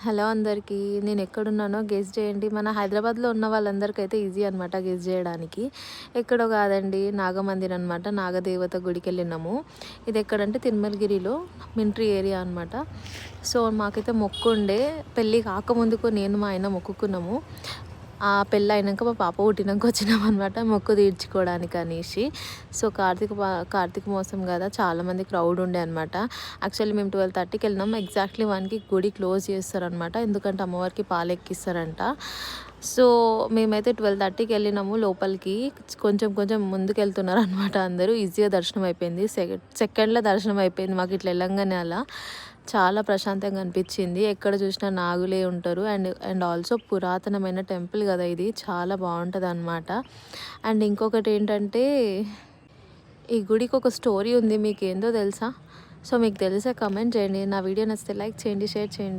Hello అందరికీ. నేను ఎక్కడున్నానో guess చేయండి. మన హైదరాబాద్లో ఉన్న వాళ్ళందరికైతే ఈజీ అనమాట గెస్ చేయడానికి. ఎక్కడో కాదండి, నాగమందిర్ అనమాట. నాగదేవత గుడికి వెళ్ళినాము. ఇది ఎక్కడంటే తిరుమలగిరిలో మింట్రీ ఏరియా అనమాట. సో మాకైతే మొక్కు ఉండే, పెళ్ళి కాకముందుకు నేను మా ఆయన మొక్కుకున్నాము. ఆ పెళ్ళి అయినాక మా పాప పుట్టినాక వచ్చినాం అనమాట మొక్కు తీర్చుకోవడానికి అనేసి. సో కార్తీక మాసం కదా, చాలామంది క్రౌడ్ ఉండే అనమాట. యాక్చువల్లీ మేము 12:30కి వెళ్ళినాం. ఎగ్జాక్ట్లీ 1కి గుడి క్లోజ్ చేస్తారనమాట, ఎందుకంటే అమ్మవారికి పాలు ఎక్కిస్తారంట. సో మేమైతే 12:30కి వెళ్ళినాము లోపలికి. కొంచెం కొంచెం ముందుకు వెళ్తున్నారు అనమాట అందరూ. ఈజీగా దర్శనం అయిపోయింది, సెకండ్లో దర్శనం అయిపోయింది మాకు ఇట్లా వెళ్ళంగానే. అలా చాలా ప్రశాంతంగా అనిపించింది. ఎక్కడ చూసినా నాగులే ఉంటారు. అండ్ ఆల్సో పురాతనమైన టెంపుల్ కదా ఇది, చాలా బాగుంటుంది అనమాట. అండ్ ఇంకొకటి ఏంటంటే, ఈ గుడికి ఒక స్టోరీ ఉంది. మీకు ఏందో తెలుసా? సో మీకు తెలిసే కమెంట్ చేయండి. నా వీడియో నచ్చితే లైక్ చేయండి, షేర్ చేయండి.